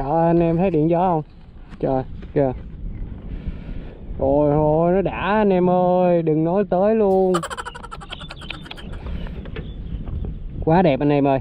Trời, anh em thấy điện gió không? Trời kìa. Ôi ôi, nó đã anh em ơi, đừng nói tới luôn. Quá đẹp anh em ơi.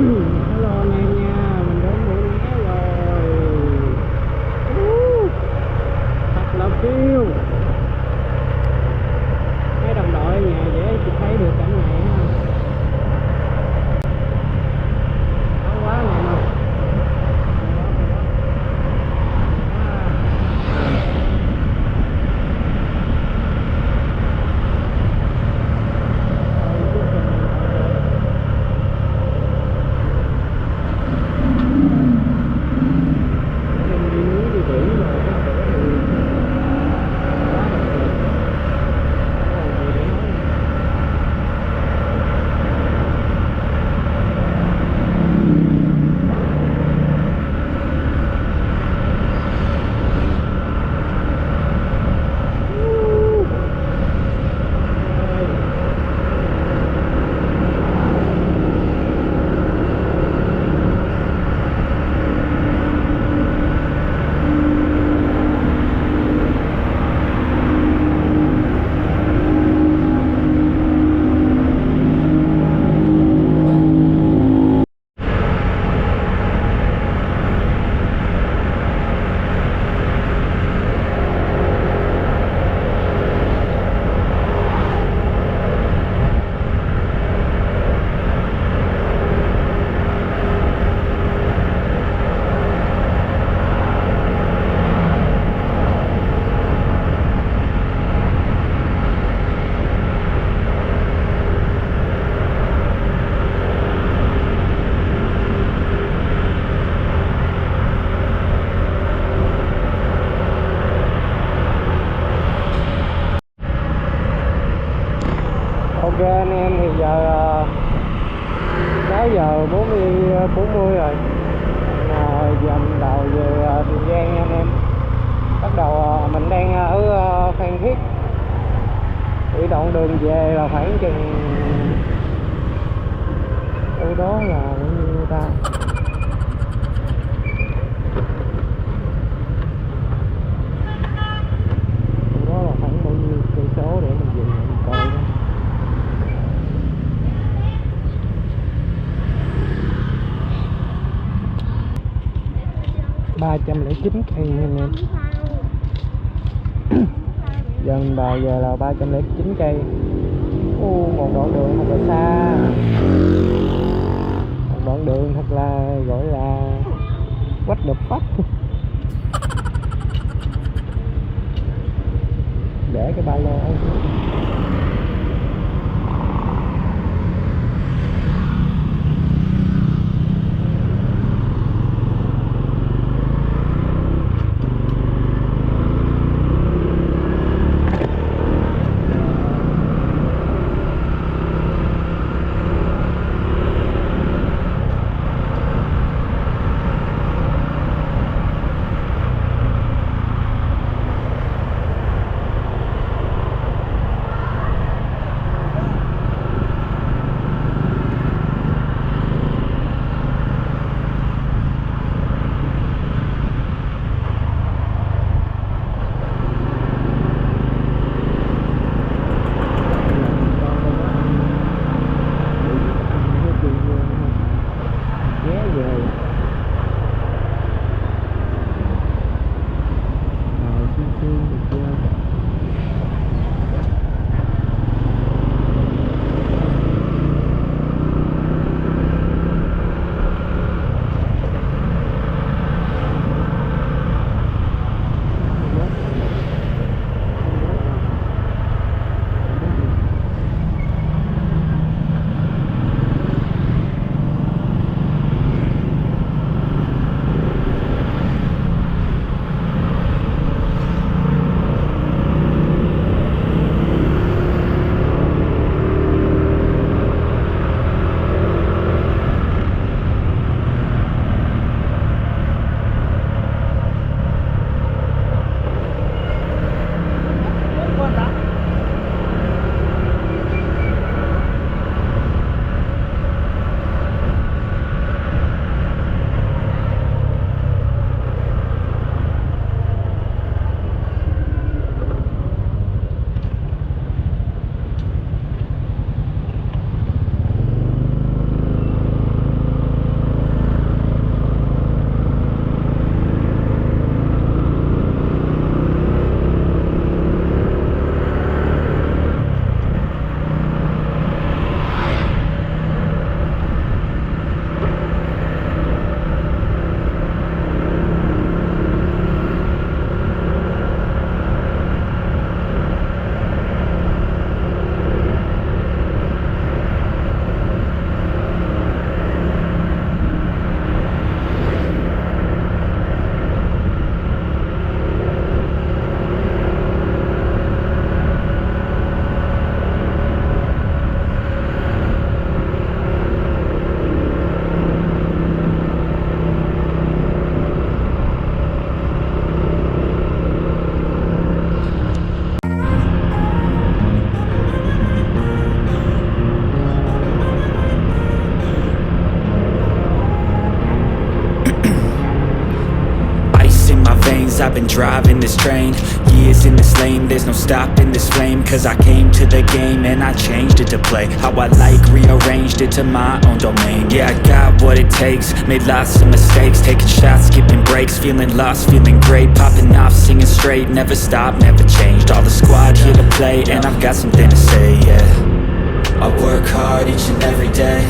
Hello anh em nha, mình đến Mũi Né rồi. Thật là phiêu. Mấy đồng đội ở nhà dễ chụp thấy được cảnh này ha. Nóng quá này nè. Ok anh em, thì giờ 6 giờ 40 rồi. Giờ mình đầu về Tiền Giang nha anh em. Bắt đầu mình đang ở Phan Thiết. Thì đoạn đường về là khoảng chừng đâu đó là bao nhiêu ta? Đó là khoảng bao nhiêu cây số để mình dừng mình coi đó. 309 cây nha anh em. Giờ mình vào giờ là 309 cây. Một đoạn đường thật là xa. Một đoạn đường thật là gọi là what the fuck. Để cái ba lô ấy. I've been driving this train, years in this lane, there's no stopping this flame. Cause I came to the game and I changed it to play how I like, rearranged it to my own domain. Yeah, I got what it takes, made lots of mistakes, taking shots, skipping breaks, feeling lost, feeling great, popping off, singing straight, never stopped, never changed. All the squad here to play and I've got something to say, yeah. I work hard each and every day,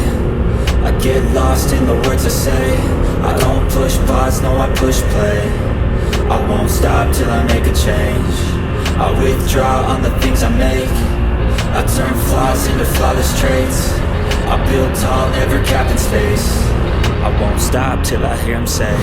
I get lost in the words I say. I don't push pause, no I push play. I won't stop till I make a change. I withdraw on the things I make. I turn flaws into flawless traits. I build tall, never capped in space. I won't stop till I hear him say,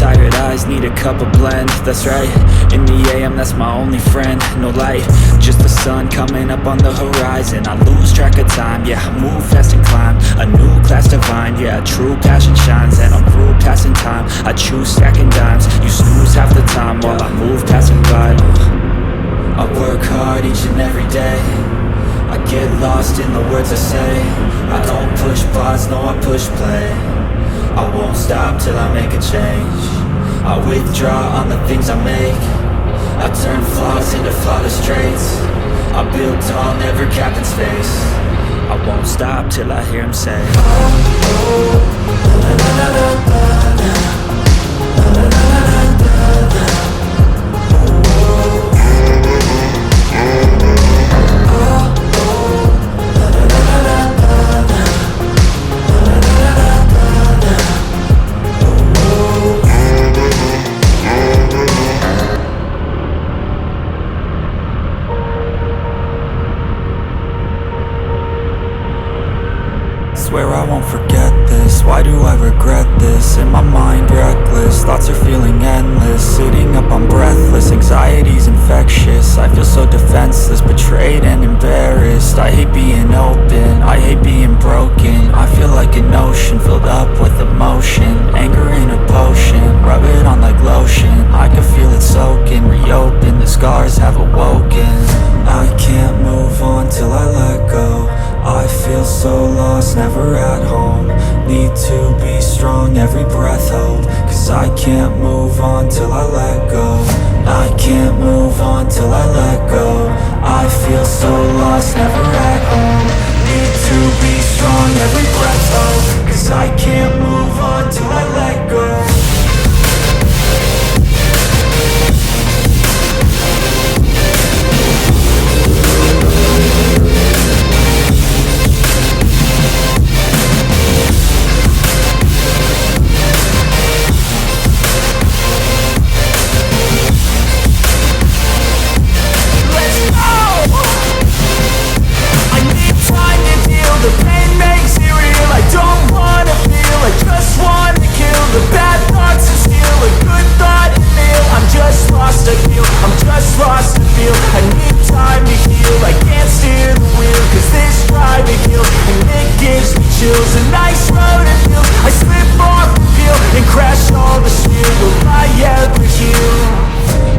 tired eyes, need a cup of blend. That's right, in the AM, that's my only friend. No light, just the sun coming up on the horizon. I lose track of time, yeah, I move fast and climb a new class divine, yeah, true passion shines. And I'm through passing time, I choose stacking dimes. You snooze half the time while I move passing by. I work hard each and every day, I get lost in the words I say. I don't push pause, no I push play. I won't stop till I make a change. I withdraw on the things I make. I turn flaws into flawless traits. I build tall, never capped in space. I won't stop till I hear him say, swear I won't forget this. Why do I regret this? In my mind reckless, thoughts are feeling endless. Sitting up, I'm breathless, anxiety's infectious. I feel so defenseless, betrayed and embarrassed. I hate being open, I hate being broken. I feel like an ocean filled up with emotion. Anger in a potion, rub it on like lotion. I can feel it soaking, reopen, the scars have awoken. I can't move on till I let go. I feel so lost, never at home. Need to be strong, every breath hold. Cause I can't move on till I let go. I can't move on till I let go. I feel so lost, never at home. Need to be strong, every breath hold. Cause I can't move on till I let go. The pain makes it real. I don't wanna feel. I just wanna kill the bad thoughts and steal a good thought and meal. I'm just lost to feel. I'm just lost to feel. I need time to heal. I can't steer the wheel. Cause this driving kills. And it gives me chills. A nice road it feels. I slip off the peel and crash all the steel. Will I ever heal?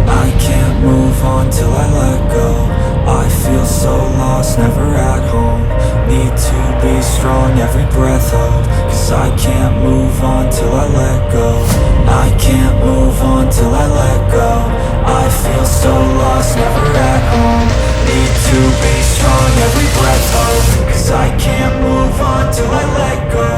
I can't move on till I let go. I feel so lost, never at home. Need to be strong, every breath hold. Cause I can't move on till I let go. I can't move on till I let go. I feel so lost, never at home. Need to be strong, every breath hold. Cause I can't move on till I let go.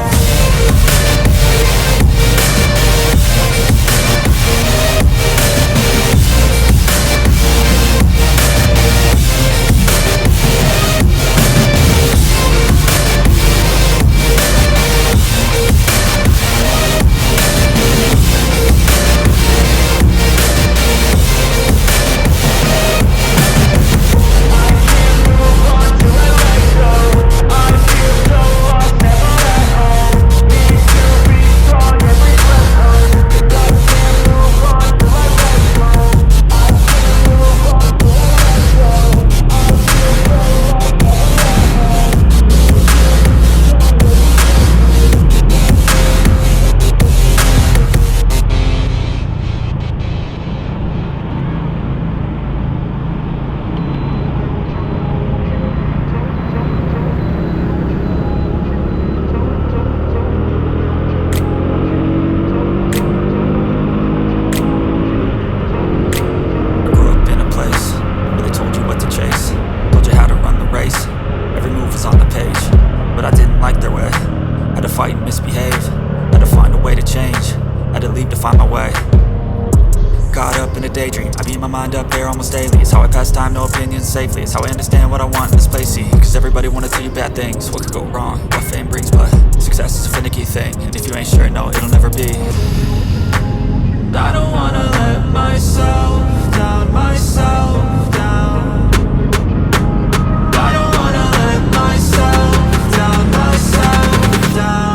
Safely, it's how I understand what I want in this place. See, cause everybody wanna tell you bad things. What could go wrong, what fame brings, but success is a finicky thing. And if you ain't sure, no, it'll never be. I don't wanna let myself down, myself down. I don't wanna let myself down, myself down.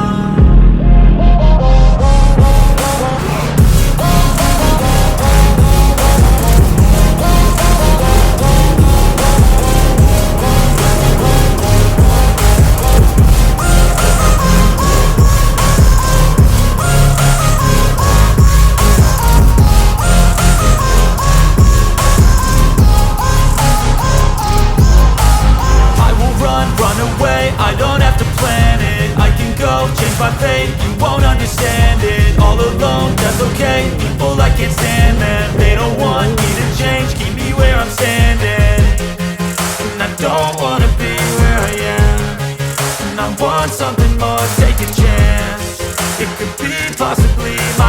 I don't have to plan it. I can go change my fate. You won't understand it. All alone, that's okay. People, I can't stand them. They don't want me to change. Keep me where I'm standing. And I don't wanna be where I am. And I want something more. Taking